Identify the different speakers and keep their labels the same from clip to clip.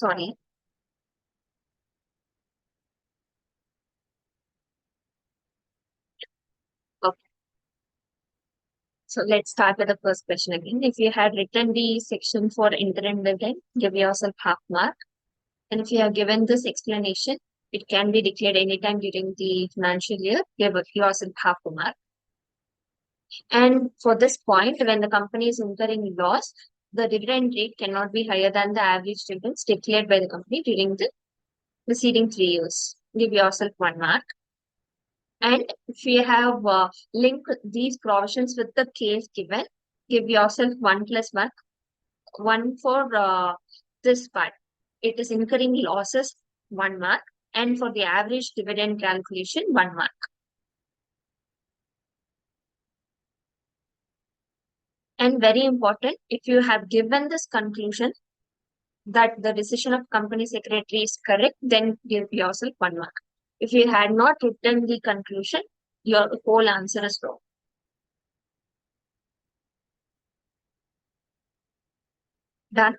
Speaker 1: Sorry. Okay. So let's start with the first question again. If you had written the section for interim dividend, give yourself half mark. And if you have given this explanation, it can be declared anytime during the financial year, give yourself half a mark. And for this point, when the company is incurring loss, the dividend rate cannot be higher than the average dividends declared by the company during the preceding 3 years. Give yourself 1 mark. And if you have linked these provisions with the case given, give yourself 1+1. One for this part. It is incurring losses, 1 mark. And for the average dividend calculation, 1 mark. And very important, if you have given this conclusion that the decision of company secretary is correct, then give yourself 1 mark. If you had not written the conclusion, your whole answer is wrong. Done.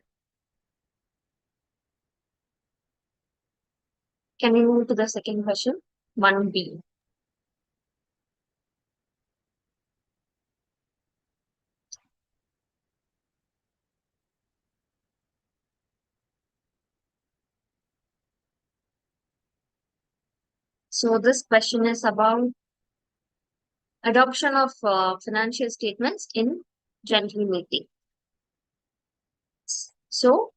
Speaker 1: Can we move to the second question? 1B. So this question is about adoption of financial statements in general meeting. So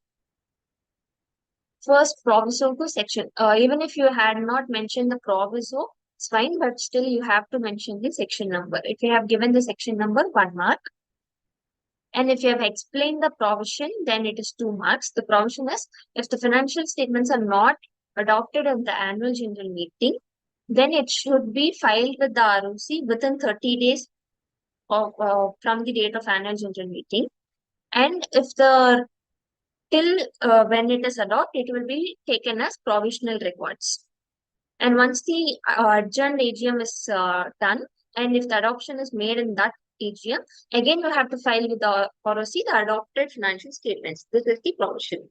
Speaker 1: first proviso to section. Even if you had not mentioned the proviso, it's fine, but still you have to mention the section number. If you have given the section number, 1 mark. And if you have explained the provision, then it is 2 marks. The provision is if the financial statements are not adopted at the annual general meeting, then it should be filed with the ROC within 30 days from the date of annual general meeting. And if the till when it is adopted, it will be taken as provisional records. And once the adjourned AGM is done, and if the adoption is made in that AGM, again you have to file with the ROC the adopted financial statements. This is the provision.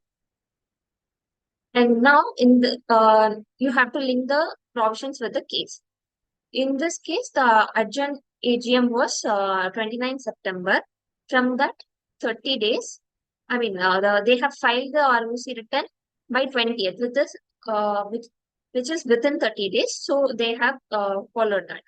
Speaker 1: And now in the you have to link the provisions with the case. In this case, the adjourned AGM was 29 September. From that 30 days, I mean, they have filed the ROC return by 20th, which is within 30 days. So they have followed that.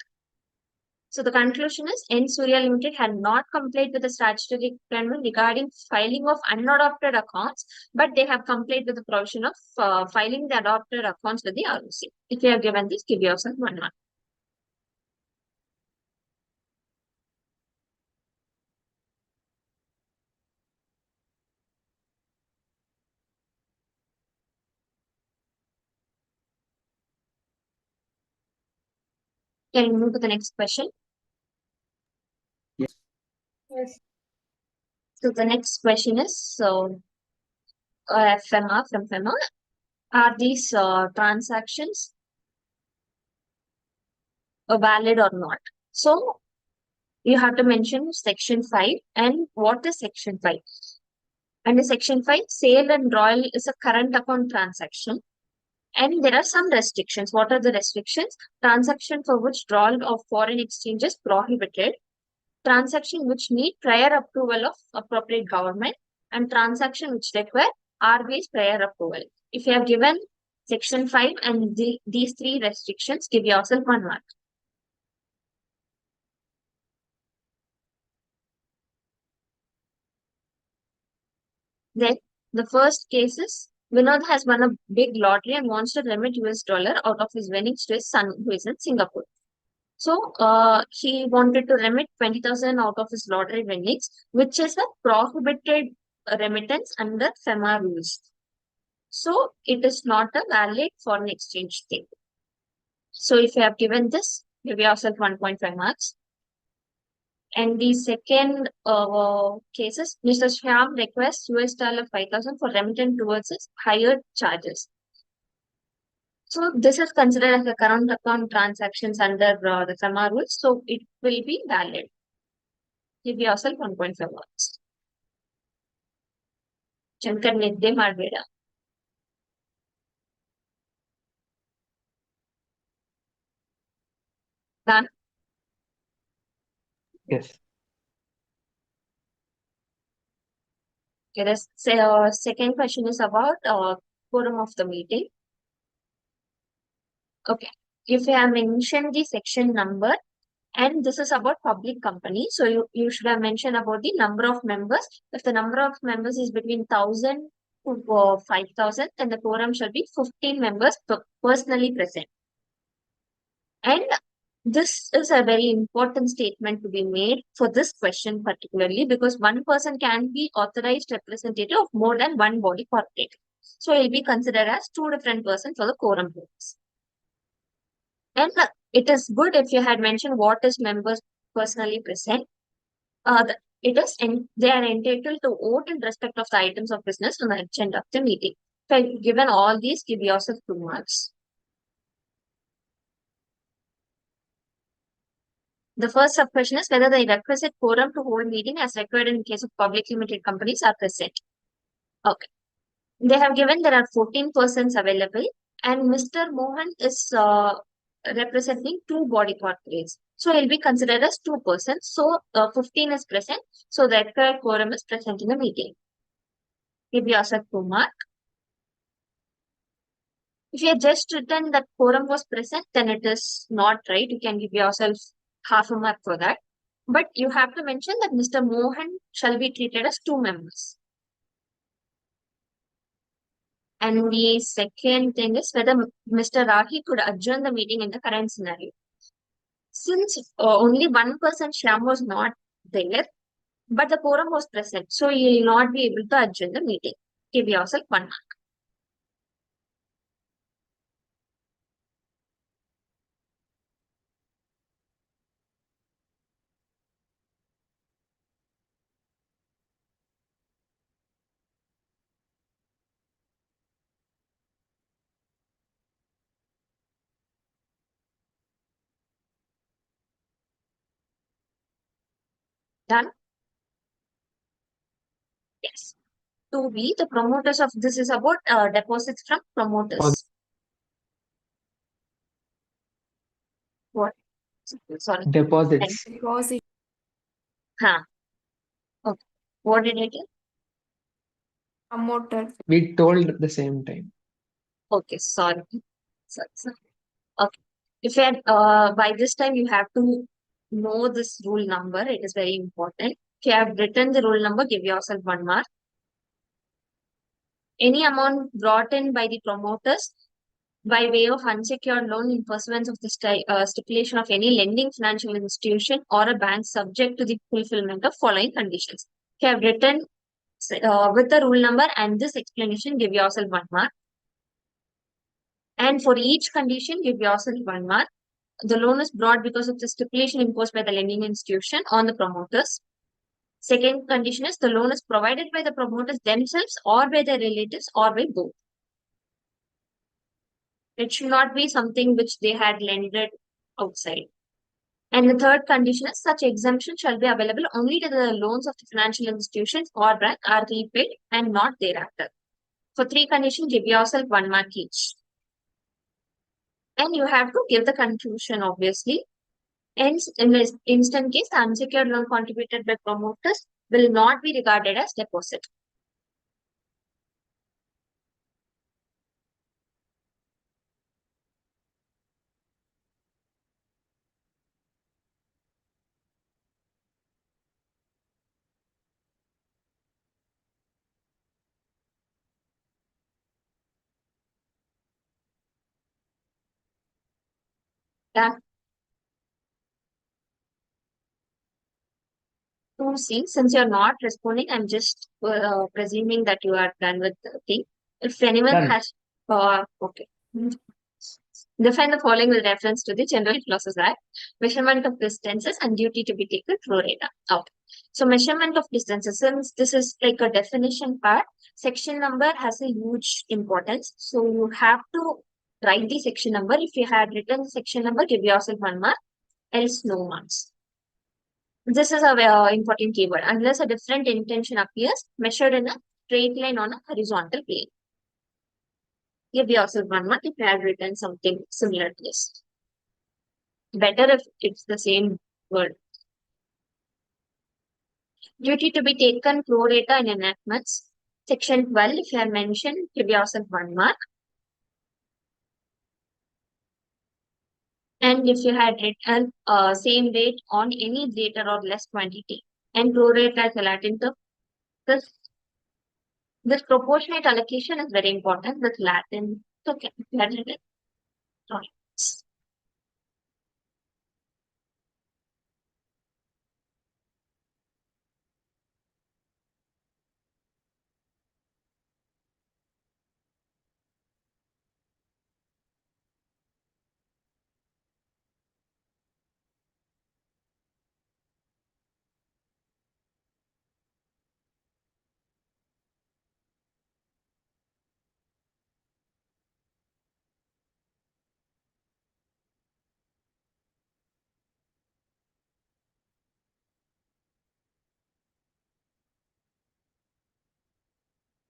Speaker 1: So the conclusion is N Surya Limited had not complied with the statutory requirement regarding filing of unadopted accounts, but they have complied with the provision of filing the adopted accounts with the ROC. If you have given this, give yourself 1 mark. Can we move to the next question?
Speaker 2: Yes.
Speaker 1: So the next question is, so FEMA, from FEMA, are these transactions valid or not? So you have to mention section 5 and what is section 5? Under section 5, sale and drawal is a current account transaction. And there are some restrictions. What are the restrictions? Transaction for which drawal of foreign exchange is prohibited. Transaction which need prior approval of appropriate government, and transaction which require RBI's prior approval. If you have given section 5 and these 3 restrictions, give yourself 1 mark. Then the first case is Vinod has won a big lottery and wants to remit US dollar out of his winnings to his son who is in Singapore. So he wanted to remit 20,000 out of his lottery winnings, which is a prohibited remittance under FEMA rules. So it is not a valid foreign exchange thing. So if you have given this, give yourself 1.5 marks. And the second case is Mr. Shyam requests US dollar 5,000 for remittance towards his higher charges. So this is considered as a current account transactions under the FEMA rules. So it will be valid. Give yourself 1.5 marks. Shankar ನಿದ್ದೆ ಮಾಡಬೇಡ. Done.
Speaker 2: Yes.
Speaker 1: Okay, second question is about quorum of the meeting. Okay. If you have mentioned the section number, and this is about public company, so you should have mentioned about the number of members. If the number of members is between 1,000 to 5,000, then the quorum shall be 15 members personally present. And this is a very important statement to be made for this question particularly, because one person can be authorized representative of more than one body corporate. So it will be considered as two different persons for the quorum purpose. And it is good if you had mentioned what is members personally present. They are entitled to vote in respect of the items of business on the agenda of the meeting. So given all these, give yourself 2 marks. The first sub-question is whether the requisite quorum to hold meeting as required in case of public limited companies are present. Okay. They have given there are 14 persons available, and Mr. Mohan is representing two body corporates. So he'll be considered as two persons. So 15 is present. So the required quorum is present in the meeting. Give yourself 2 marks. If you have just written that quorum was present, then it is not right. You can give yourself half a mark for that. But you have to mention that Mr. Mohan shall be treated as two members. And the second thing is whether Mr. Rahi could adjourn the meeting in the current scenario. Since only one person, Shyam, was not there, but the quorum was present, so you will not be able to adjourn the meeting. Give yourself 1 mark. Done? Yes. 2B, the promoters of this is about deposits from promoters. What? Sorry.
Speaker 2: Deposits.
Speaker 3: Deposit.
Speaker 1: Huh. Okay. What did I get?
Speaker 3: Promoter.
Speaker 2: We told at the same time.
Speaker 1: Okay, sorry. Sorry. Okay. If you had, by this time you have to know this rule number, it is very important. If you have written the rule number, give yourself 1 mark. Any amount brought in by the promoters by way of unsecured loan in pursuance of the stipulation of any lending financial institution or a bank subject to the fulfillment of following conditions. If you have written with the rule number and this explanation, give yourself 1 mark. And for each condition, give yourself 1 mark. The loan is brought because of the stipulation imposed by the lending institution on the promoters. Second condition is the loan is provided by the promoters themselves or by their relatives or by both. It should not be something which they had lended outside. And the third condition is such exemption shall be available only to the loans of the financial institutions or bank are repaid and not thereafter. For three conditions, give yourself 1 mark each. And you have to give the conclusion, obviously. And in this instant case, the unsecured loan contributed by promoters will not be regarded as deposit. Yeah. 2C, since you're not responding, I'm just presuming that you are done with the thing. If anyone
Speaker 2: Done.
Speaker 1: has, okay. Define the following with reference to the General Clauses Act. Measurement of distances and duty to be taken through radar. Okay. So measurement of distances, since this is like a definition part, section number has a huge importance. So you have to write the section number. If you had written the section number, give yourself 1 mark, else no marks. This is a important keyword. Unless a different intention appears, measured in a straight line on a horizontal plane. Give yourself 1 mark if you have written something similar to this. better if it's the same word. Duty to be taken pro rata in enactments. Section 12, if you have mentioned, give yourself 1 mark. And if you had written same rate on any greater or less quantity, and pro rata is a Latin term, this this proportionate allocation is very important. This Latin, okay, Latin, sorry.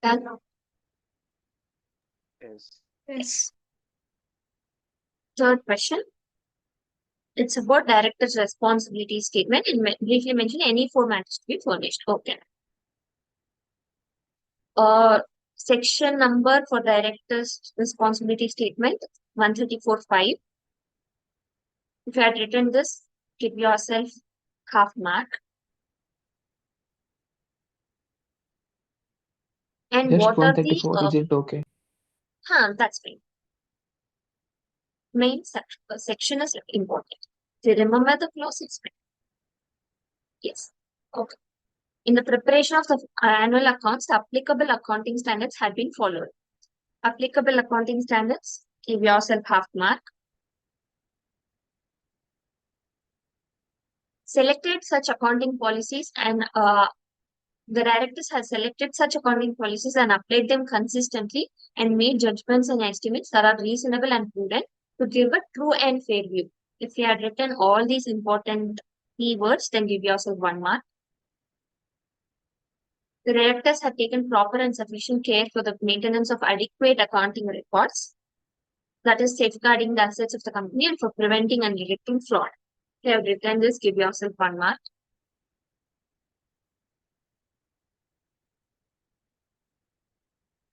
Speaker 1: Then,
Speaker 2: Yes.
Speaker 1: yes. Third question. It's about director's responsibility statement and briefly mention any format to be furnished. Okay. Uh, Section number for director's responsibility statement 134.5. If you had written this, give yourself half mark. And
Speaker 2: Just
Speaker 1: what are the
Speaker 2: 134, is it okay?
Speaker 1: that's fine. Main section is important. Do you remember the clause? It's fine. Yes. Okay. In the preparation of the annual accounts, the applicable accounting standards had been followed. Applicable accounting standards, give yourself half mark. Selected such accounting policies and the directors have selected such accounting policies and applied them consistently and made judgments and estimates that are reasonable and prudent to give a true and fair view. If you had written all these important keywords, then give yourself 1 mark. The directors have taken proper and sufficient care for the maintenance of adequate accounting records, that is safeguarding the assets of the company and for preventing and detecting fraud. If you have written this, give yourself 1 mark.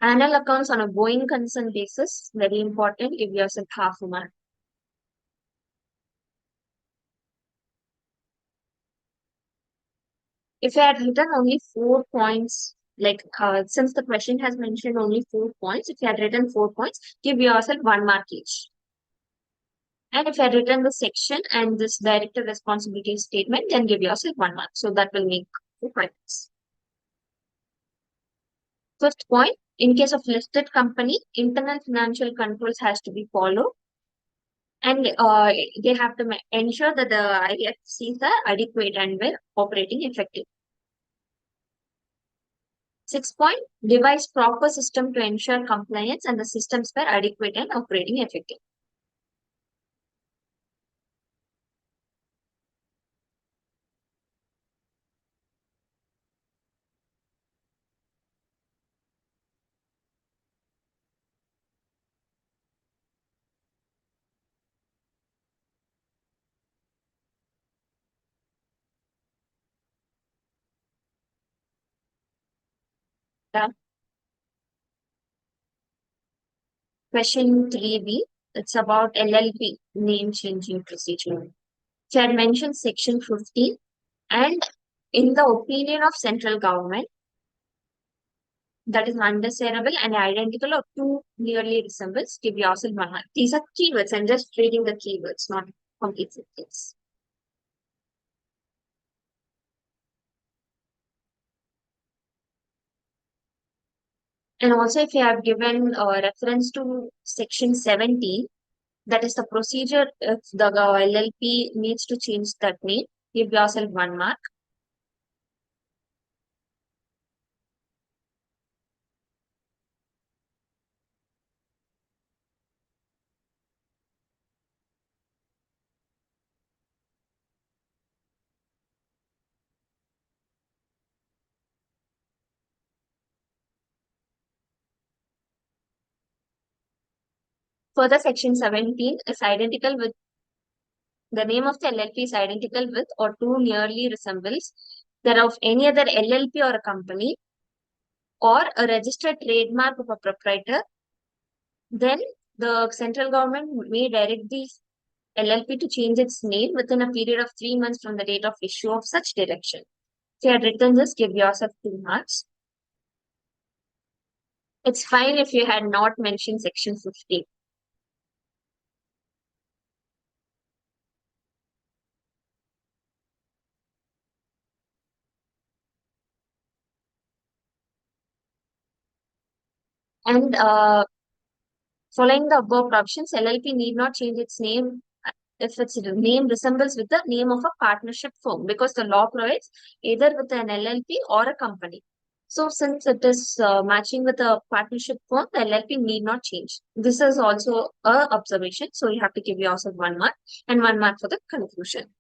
Speaker 1: Annual accounts on a going concern basis, very important, give yourself half a mark. If I had written only 4 points, like since the question has mentioned only 4 points, if you had written 4 points, give yourself 1 mark each. And if I had written the section and this director responsibility statement, then give yourself 1 mark. So that will make 4 points. Fifth point, in case of listed company, internal financial controls has to be followed. And they have to ensure that the IFCs are adequate and well operating effective. 6 point, devise proper system to ensure compliance and the systems were adequate and operating effective. Yeah. Question 3B, it's about LLP, name changing procedure. So I had mentioned section 15 and in the opinion of central government, that is undesirable and identical or too nearly resembles, give yourself 1 mark. These are keywords. I'm just reading the keywords, not complete sentence. And also, if you have given a reference to section 17, that is the procedure if the LLP needs to change that name, give yourself 1 mark. Further, section 17 is identical with the name of the LLP is identical with or too nearly resembles that of any other LLP or a company or a registered trademark of a proprietor, then the central government may direct the LLP to change its name within a period of 3 months from the date of issue of such direction. If you had written this, give yourself 2 marks. It's fine if you had not mentioned section 50. And following the above provisions, LLP need not change its name if its name resembles with the name of a partnership firm, because the law provides either with an LLP or a company. So since it is matching with a partnership firm, the LLP need not change. This is also a observation. So you have to give yourself 1 mark and 1 mark for the conclusion.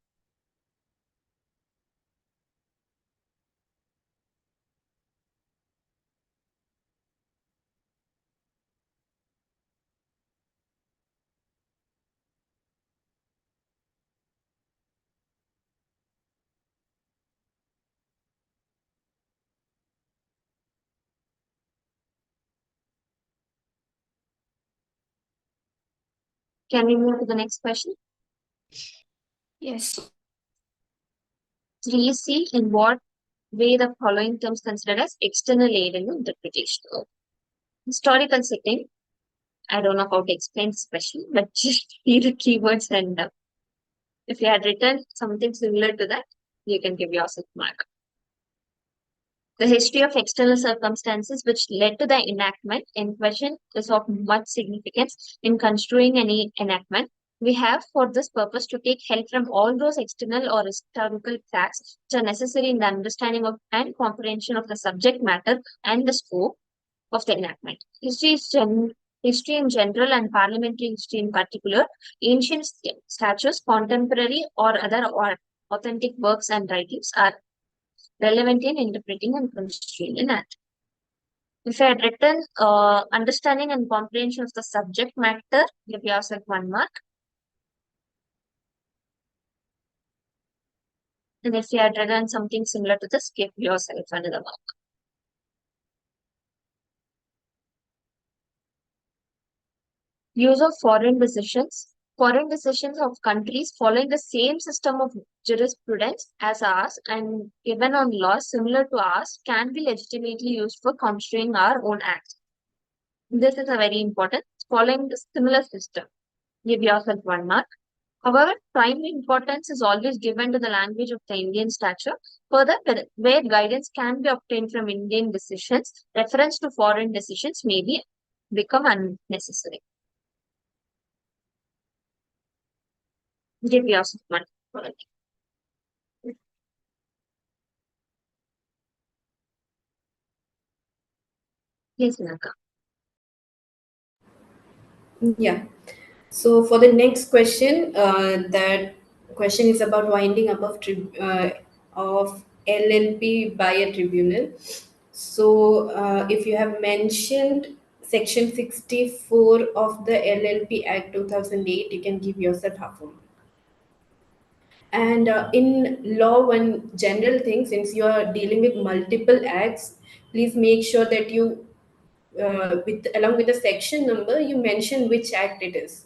Speaker 1: Can we move to the next question?
Speaker 3: Yes.
Speaker 1: 3C, in what way the following terms considered as external aid in interpretation? Historical setting. I don't know how to explain especially, but just read the keywords and if you had written something similar to that, you can give yourself mark. The history of external circumstances which led to the enactment in question is of much significance in construing any enactment. We have for this purpose to take help from all those external or historical facts which are necessary in the understanding of and comprehension of the subject matter and the scope of the enactment. History in general and parliamentary history in particular, ancient statutes, contemporary or other or authentic works and writings are relevant in interpreting and construing an act. If I had written understanding and comprehension of the subject matter, give yourself 1 mark. And if you had written something similar to this, give yourself another mark. Use of foreign decisions. Foreign decisions of countries following the same system of jurisprudence as ours and given on laws similar to ours can be legitimately used for construing our own acts. This is a very important. Following the similar system. Give yourself 1 mark. However, primary importance is always given to the language of the Indian statute. Further, where guidance can be obtained from Indian decisions, reference to foreign decisions may become unnecessary. Give yourself 1 mark. Yes, Naka.
Speaker 3: Yeah. So for the next question, that question is about winding up of LLP by a tribunal. So if you have mentioned Section 64 of the LLP Act 2008, you can give yourself half a mark. And in law, one general thing, since you are dealing with multiple acts, please make sure that you, with along with the section number, you mention which act it is,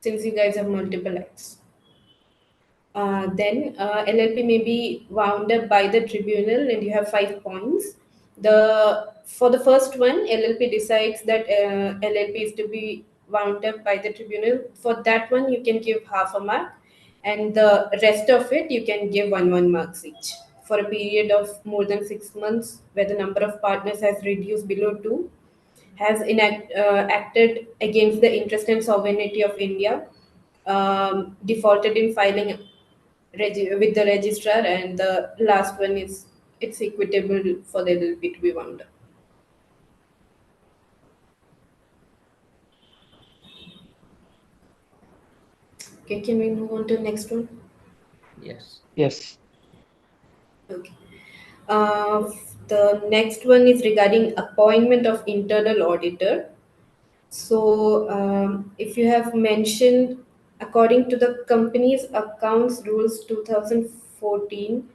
Speaker 3: since you guys have multiple acts. Then LLP may be wound up by the tribunal, and you have 5 points. For the first one, LLP decides that LLP is to be wound up by the tribunal. For that one, you can give half a mark, and the rest of it you can give one marks each for a period of more than 6 months, where the number of partners has reduced below two, has acted against the interest and sovereignty of India, defaulted in filing with the registrar, and the last one is it's equitable for the LLP to be wound up. Okay, can we move on to the next one?
Speaker 2: Yes. Yes.
Speaker 3: Okay. The next one is regarding appointment of internal auditor. So if you have mentioned According to the Companies Accounts Rules 2014,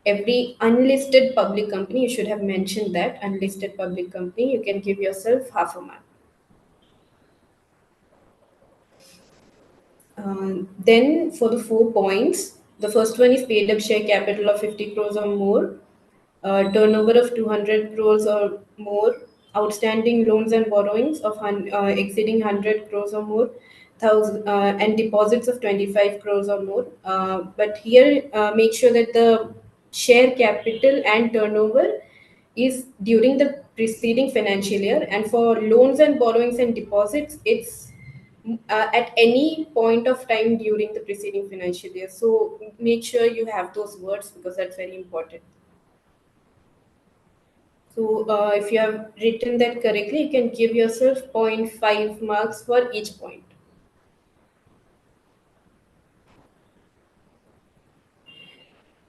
Speaker 3: every unlisted public company, you should have mentioned that unlisted public company, you can give yourself half a mark. Then for the 4 points, the first one is paid up share capital of 50 crores or more, turnover of 200 crores or more, outstanding loans and borrowings of exceeding 100 crores or more, and deposits of 25 crores or more. But here, make sure that the share capital and turnover is during the preceding financial year, and for loans and borrowings and deposits, it's at any point of time during the preceding financial year. So make sure you have those words because that's very important. So if you have written that correctly, you can give yourself 0.5 marks for each point.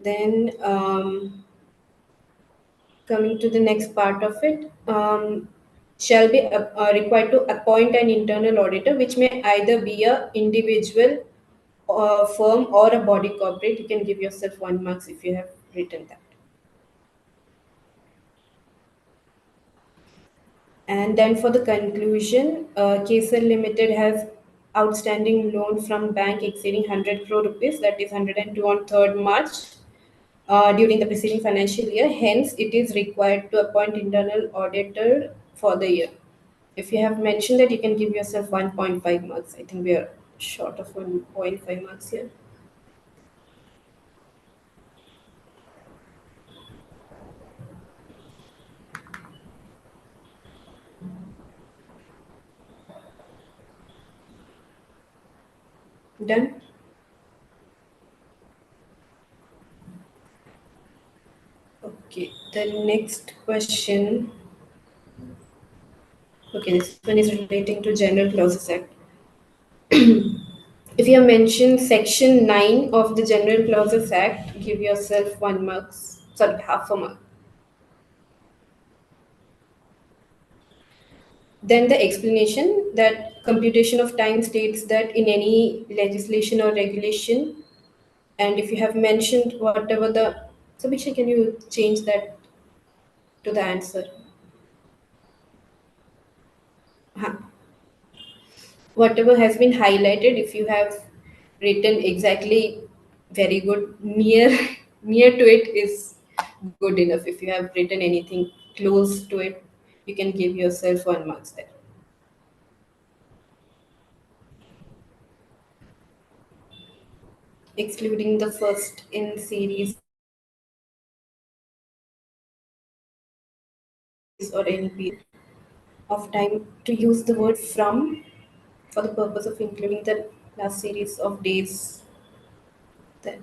Speaker 3: Then coming to the next part of it, shall be required to appoint an internal auditor, which may either be a individual, firm, or a body corporate. You can give yourself 1 marks if you have written that. And then for the conclusion, KSL Limited has outstanding loan from bank exceeding 100 crore rupees, that is 102 on 3rd March during the preceding financial year. Hence, it is required to appoint internal auditor for the year. If you have mentioned that, you can give yourself 1.5 marks. I think we are short of 1.5 marks here. Done? Okay, the next question. Okay, this one is relating to General Clauses Act. If you have mentioned section 9 of the General Clauses Act, give yourself 1 marks, sorry, half a mark. Then the explanation that computation of time states that in any legislation or regulation, and if you have mentioned whatever the, so Bhiksha, can you change that to the answer? Huh. Whatever has been highlighted, if you have written exactly very good, near near to it is good enough. If you have written anything close to it, you can give yourself 1 marks there. Excluding the first in series or any period of time, to use the word from for the purpose of including the last series of days. Then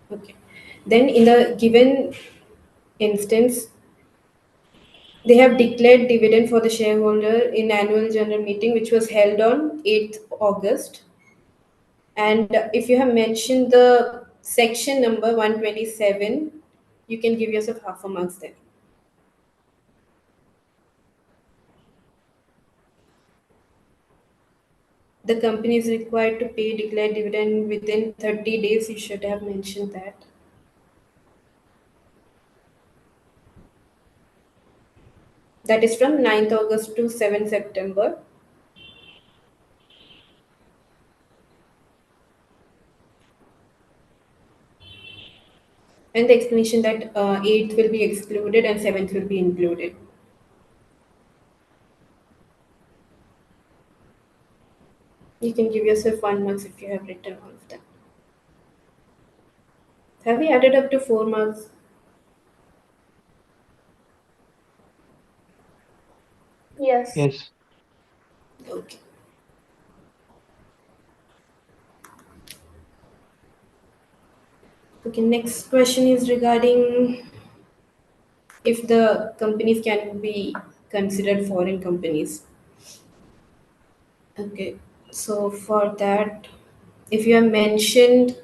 Speaker 3: okay, then in the given instance, they have declared dividend for the shareholder in annual general meeting, which was held on 8th August. And if you have mentioned the section number 127, you can give yourself half a marks there. The company is required to pay declared dividend within 30 days. You should have mentioned that. That is from 9th August to 7th September. And the explanation that 8th will be excluded and 7th will be included. You can give yourself 1 marks if you have written all of that. Have we added up to 4 marks?
Speaker 1: Yes.
Speaker 2: Yes.
Speaker 3: Okay. Okay, next question is regarding if the companies can be considered foreign companies. Okay, so for that, if you have mentioned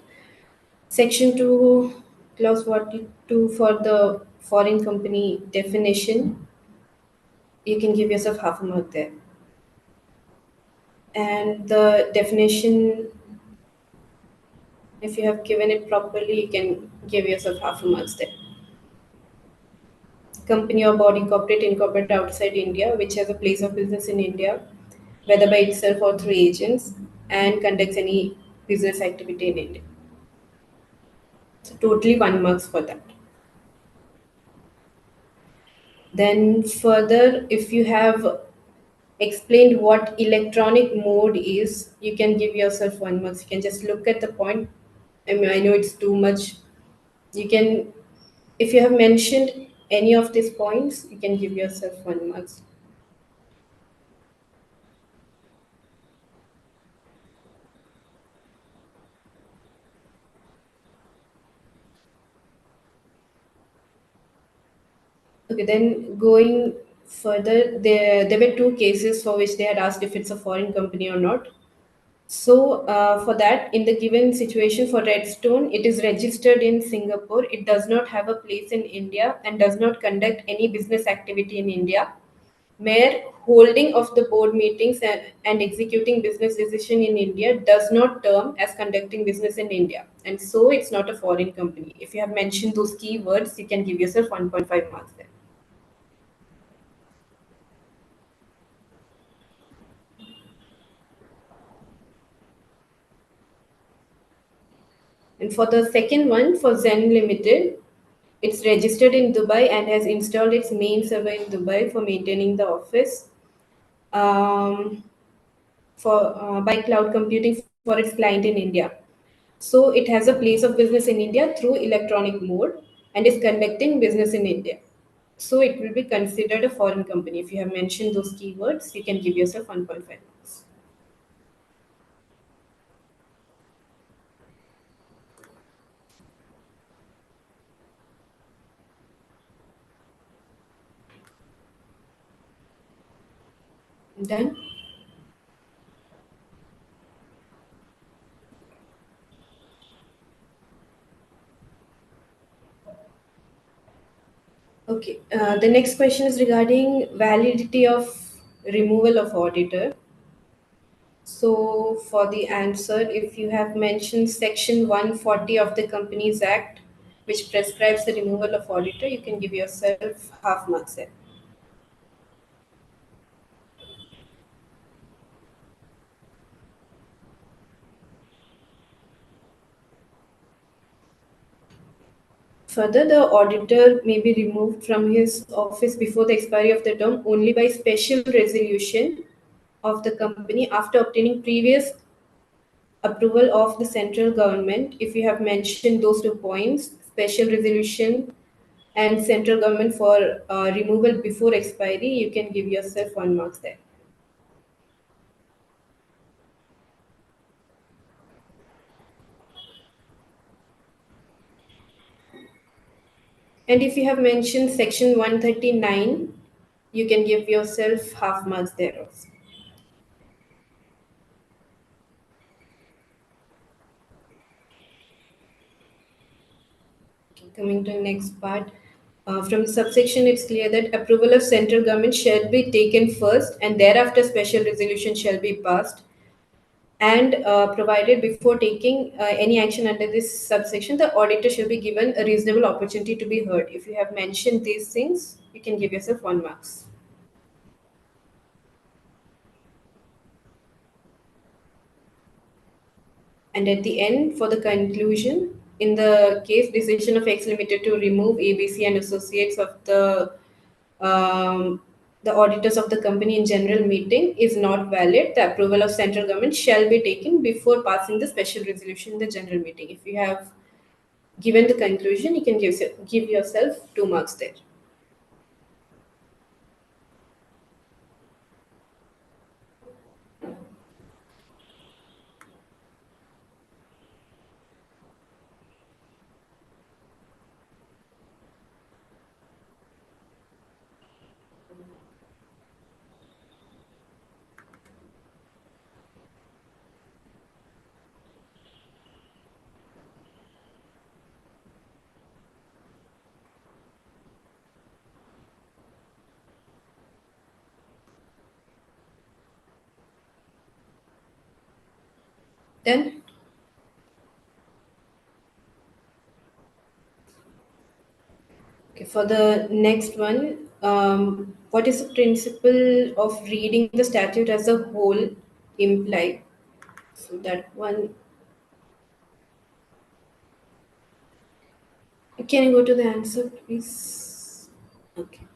Speaker 3: section 2, clause 42 for the foreign company definition, you can give yourself half a mark there. And the definition If you have given it properly, you can give yourself half a marks there. Company or body corporate incorporated outside India, which has a place of business in India, whether by itself or through agents, and conducts any business activity in India. So totally 1 marks for that. Then further, if you have explained what electronic mode is, you can give yourself 1 marks. You can just look at the point. I mean, I know it's too much. You can, if you have mentioned any of these points, you can give yourself 1 marks. Okay, then going further, there were two cases for which they had asked if it's a foreign company or not. So, for that, in the given situation for Redstone, it is registered in Singapore. It does not have a place in India and does not conduct any business activity in India. Mere holding of the board meetings and executing business decision in India does not term as conducting business in India. And so it's not a foreign company. If you have mentioned those keywords, you can give yourself 1.5 marks there. And for the second one, for Zen Limited, it's registered in Dubai and has installed its main server in Dubai for maintaining the office for by cloud computing for its client in India. So it has a place of business in India through electronic mode and is conducting business in India. So it will be considered a foreign company. If you have mentioned those keywords, you can give yourself 1.5 marks. Done? Okay. The next question is regarding validity of removal of auditor. So, for the answer, if you have mentioned Section 140 of the Companies Act, which prescribes the removal of auditor, you can give yourself half marks there. Further, the auditor may be removed from his office before the expiry of the term only by special resolution of the company after obtaining previous approval of the central government. If you have mentioned those 2 points, special resolution and central government for removal before expiry, you can give yourself 1 marks there. And if you have mentioned section 139, you can give yourself half marks there also. Coming to the next part. From the subsection, it's clear that approval of central government shall be taken first and thereafter special resolution shall be passed. And provided before taking any action under this subsection, the auditor shall be given a reasonable opportunity to be heard. If you have mentioned these things, you can give yourself 1 marks. And at the end, for the conclusion, in the case decision of X Limited to remove ABC and associates of um, the auditors of the company in general meeting is not valid, the approval of central government shall be taken before passing the special resolution in the general meeting. If you have given the conclusion, you can give yourself 2 marks there. Then For the next one, what is the principle of reading the statute as a whole imply? So that one, can you go to the answer, please? Okay.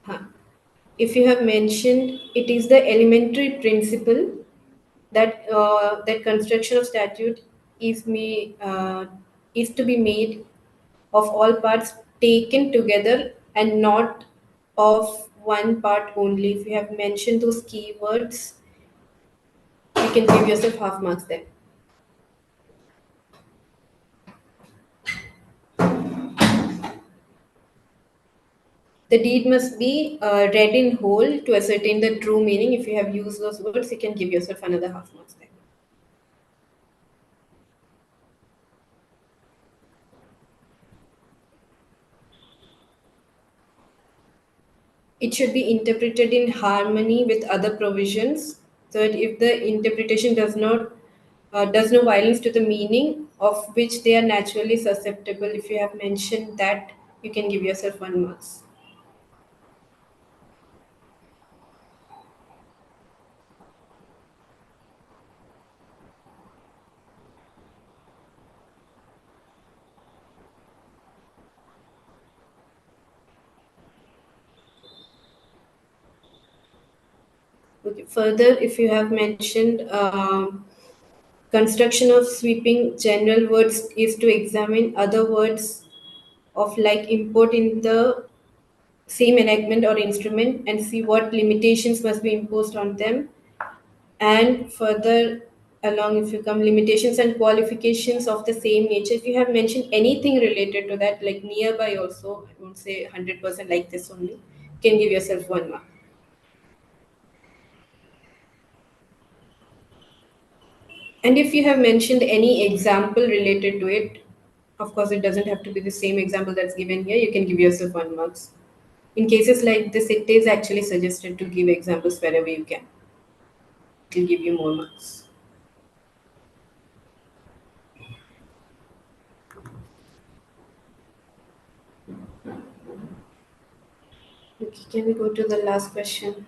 Speaker 3: Huh. If you have mentioned, it is the elementary principle that construction of statute is to be made of all parts taken together and not of one part only. If you have mentioned those keywords, you can give yourself half marks there. The deed must be read in whole to ascertain the true meaning. If you have used those words, you can give yourself another half marks there. It should be interpreted in harmony with other provisions, so that if the interpretation does no violence to the meaning of which they are naturally susceptible. If you have mentioned that, you can give yourself 1 marks. Okay. Further, if you have mentioned construction of sweeping general words is to examine other words of like import in the same enactment or instrument and see what limitations must be imposed on them. And further along, if you come limitations and qualifications of the same nature, if you have mentioned anything related to that, like nearby also, I won't say 100% like this only, you can give yourself 1 mark. And if you have mentioned any example related to it, of course, it doesn't have to be the same example that's given here, you can give yourself 1 marks. In cases like this, it is actually suggested to give examples wherever you can. It will give you more marks. Okay, can we go to the last question?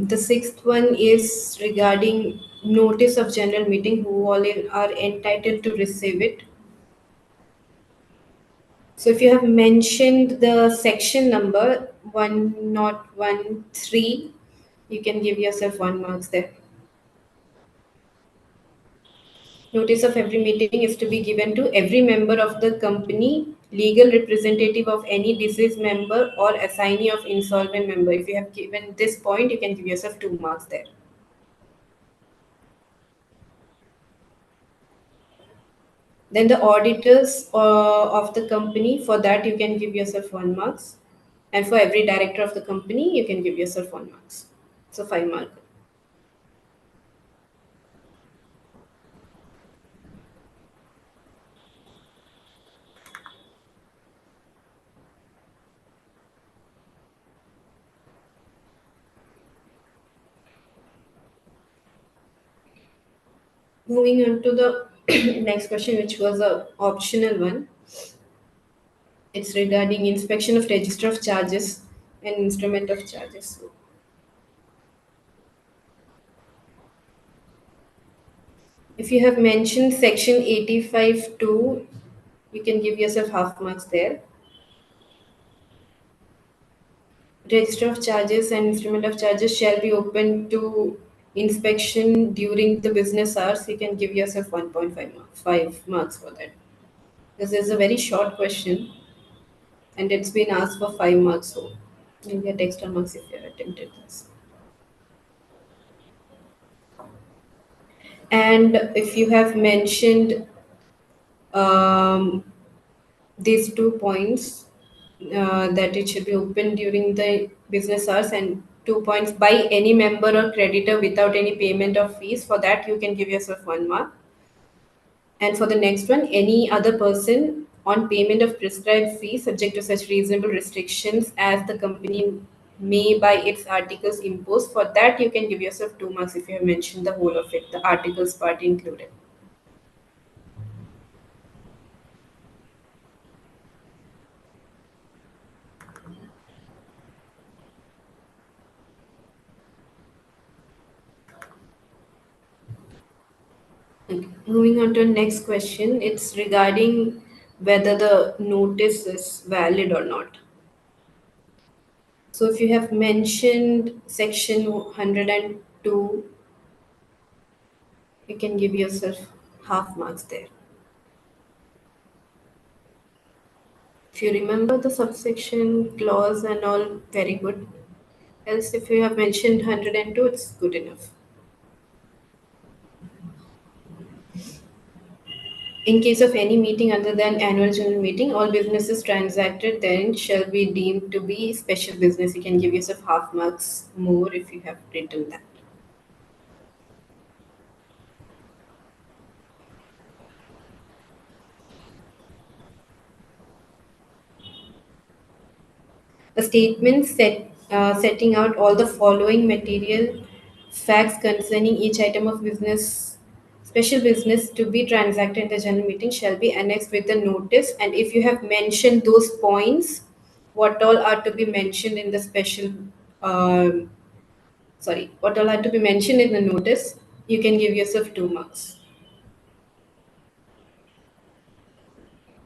Speaker 3: The sixth one is regarding notice of general meeting, who all are entitled to receive it. So if you have mentioned the section number 1013, you can give yourself 1 marks there. Notice of every meeting is to be given to every member of the company, legal representative of any deceased member, or assignee of insolvent member. If you have given this point, you can give yourself 2 marks there. Then the auditors of the company, for that you can give yourself 1 marks. And for every director of the company, you can give yourself 1 marks. So 5 mark. Moving on to the next question, which was a optional one. It's regarding inspection of register of charges and instrument of charges. If you have mentioned section 85(2), you can give yourself half marks there. Register of charges and instrument of charges shall be open to inspection during the business hours. You can give yourself 1.5 marks for that. This is a very short question and it's been asked for 5 marks, so you'll get extra marks if you have attempted this. And if you have mentioned these 2 points, that it should be open during the business hours, and 2 points by any member or creditor without any payment of fees, for that you can give yourself 1 mark. And for the next one, any other person on payment of prescribed fees subject to such reasonable restrictions as the company may by its articles impose, for that you can give yourself 2 marks if you have mentioned the whole of it, the articles part included. Okay. Moving on to the next question, it's regarding whether the notice is valid or not. So if you have mentioned section 102, you can give yourself half marks there. If you remember the subsection clause and all, very good. Else, if you have mentioned 102, it's good enough. In case of any meeting other than annual general meeting, all businesses transacted therein shall be deemed to be special business. You can give yourself half marks more if you have written that. A statement setting out all the following material facts concerning each item of business, special business to be transacted in the general meeting shall be annexed with the notice. And if you have mentioned those points, what all are to be mentioned in the special, um, what all are to be mentioned in the notice, you can give yourself 2 marks.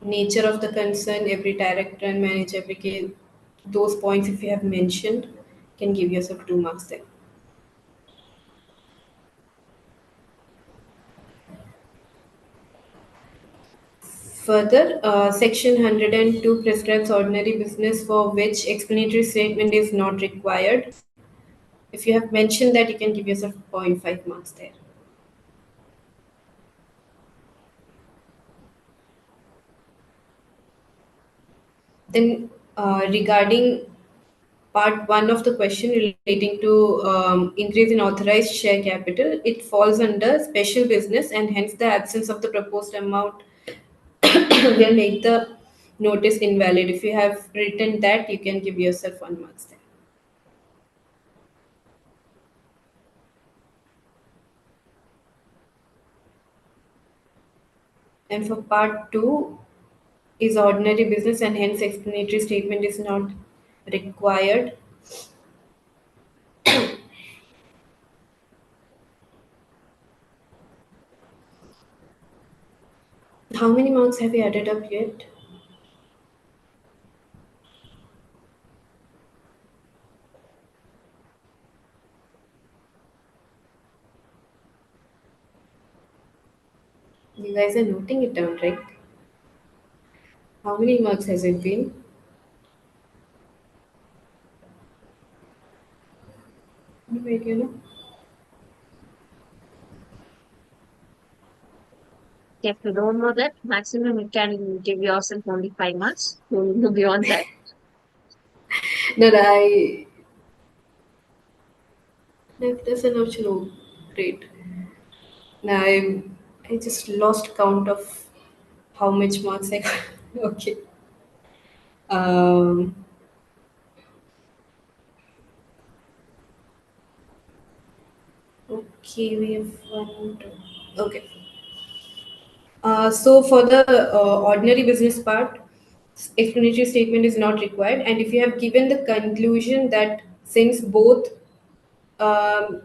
Speaker 3: Nature of the concern, every director and manager, every case, those points if you have mentioned, can give yourself 2 marks there. Further, Section 102 prescribes ordinary business for which explanatory statement is not required. If you have mentioned that, you can give yourself 0.5 marks there. Then, regarding part one of the question relating to increase in authorized share capital, it falls under special business, and hence the absence of the proposed amount will make the notice invalid. If you have written that, you can give yourself 1 marks there. And for part two, is ordinary business and hence explanatory statement is not required. How many marks have you added up yet? You guys are noting it down, right? How many marks has it been? Wait, you know.
Speaker 1: If you don't know that, maximum you can give yourself only 5 marks. You will go beyond that.
Speaker 3: No, no, that's an option. Oh, great. Now I just lost count of how much marks I got. Okay. Um, okay, we have one, two. Okay. So for the ordinary business part, explanatory statement is not required. And if you have given the conclusion that since both um,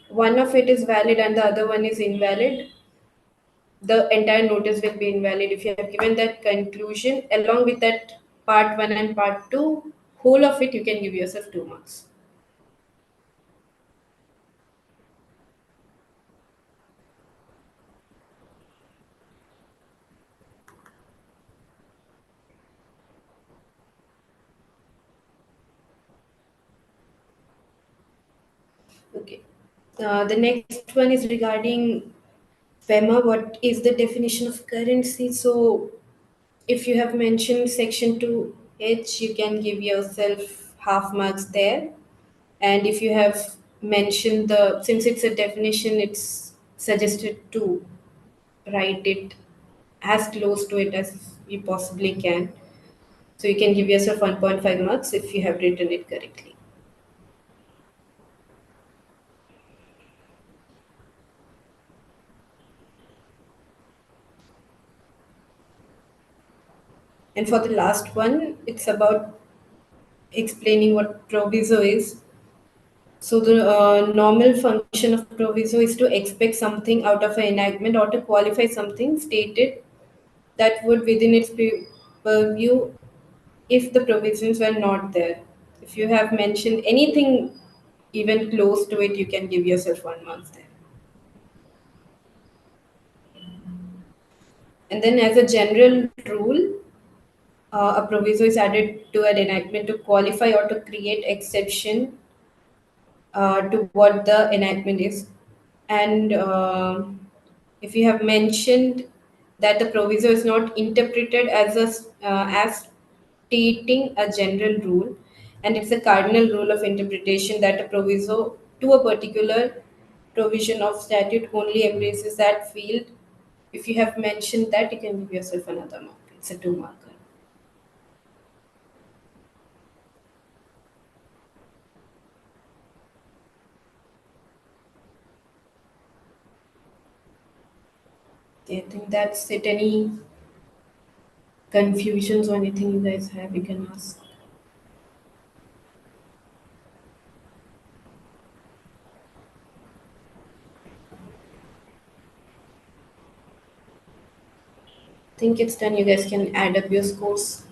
Speaker 3: one of it is valid and the other one is invalid, the entire notice will be invalid. If you have given that conclusion along with that part one and part two, whole of it, you can give yourself 2 marks. Okay. The next one is regarding FEMA. What is the definition of currency? So if you have mentioned section 2H, you can give yourself half marks there. And if you have mentioned since it's a definition, it's suggested to write it as close to it as you possibly can. So you can give yourself 1.5 marks if you have written it correctly. And for the last one, it's about explaining what proviso is. So the normal function of proviso is to expect something out of an enactment or to qualify something stated that would within its purview if the provisions were not there. If you have mentioned anything even close to it, you can give yourself 1 month there. And then as a general rule, a proviso is added to an enactment to qualify or to create exception to what the enactment is. And if you have mentioned that the proviso is not interpreted as stating a general rule, and it's a cardinal rule of interpretation that a proviso to a particular provision of statute only embraces that field. If you have mentioned that, you can give yourself another mark. It's a 2 marker. I think that's it. Any confusions or anything you guys have, you can ask. I think it's done. You guys can add up your scores.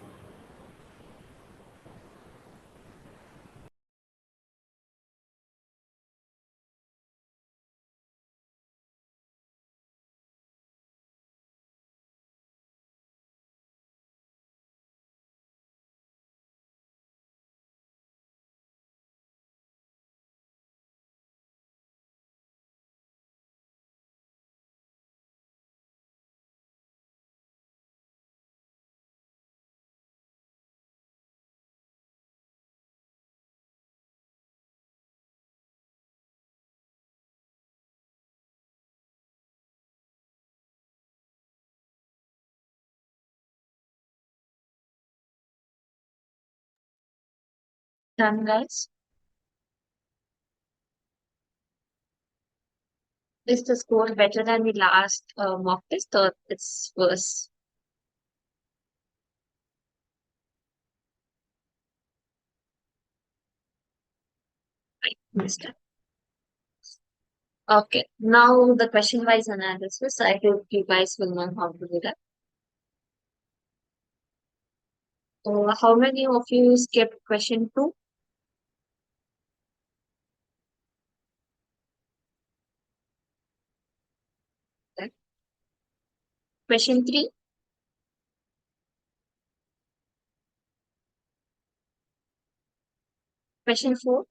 Speaker 1: Done, guys. Is the score better than the last mock test, or it's worse? I missed it. Okay, now the question-wise analysis. I hope you guys will know how to do that. How many of you skipped question 2? Okay. Question 3? Question 4?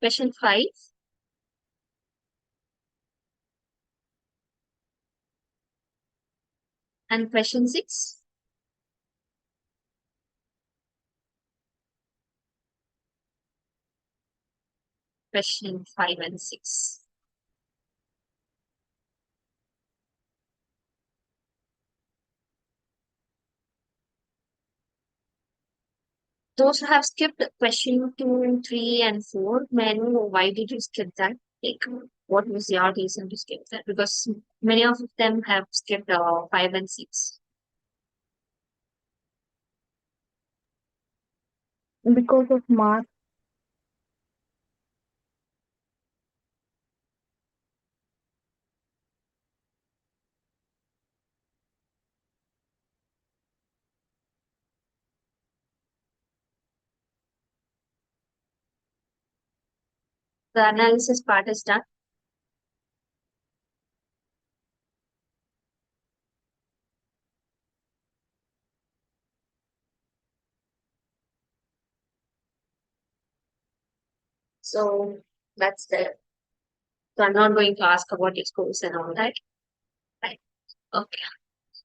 Speaker 1: Question 5? And question 6? Question 5 and 6. Those who have skipped question 2, 3, and 4, may I know why did you skip that? Like, what was your reason to skip that? Because many of them have skipped 5 and 6.
Speaker 4: Because of mark.
Speaker 1: The analysis part is done. So that's the. So I'm not going to ask about your scores and all that. Right. Okay.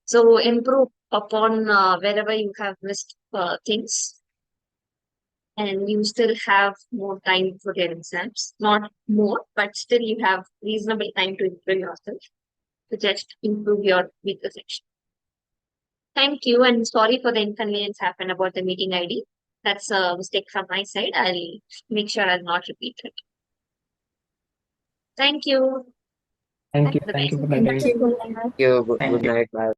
Speaker 1: So improve upon wherever you have missed things, and you still have more time for your exams. Not more, but still you have reasonable time to improve yourself, to just improve your weaker section. Thank you, and sorry for the inconvenience happened about the meeting ID. That's a mistake from my side. I'll make sure I'll not repeat it. Thank you.
Speaker 2: Thank you.
Speaker 1: Bye-bye.
Speaker 2: Thank you for
Speaker 4: Thank
Speaker 2: letting.
Speaker 4: you.
Speaker 5: Good
Speaker 2: Thank you.
Speaker 5: night. Bye.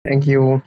Speaker 6: Thank you.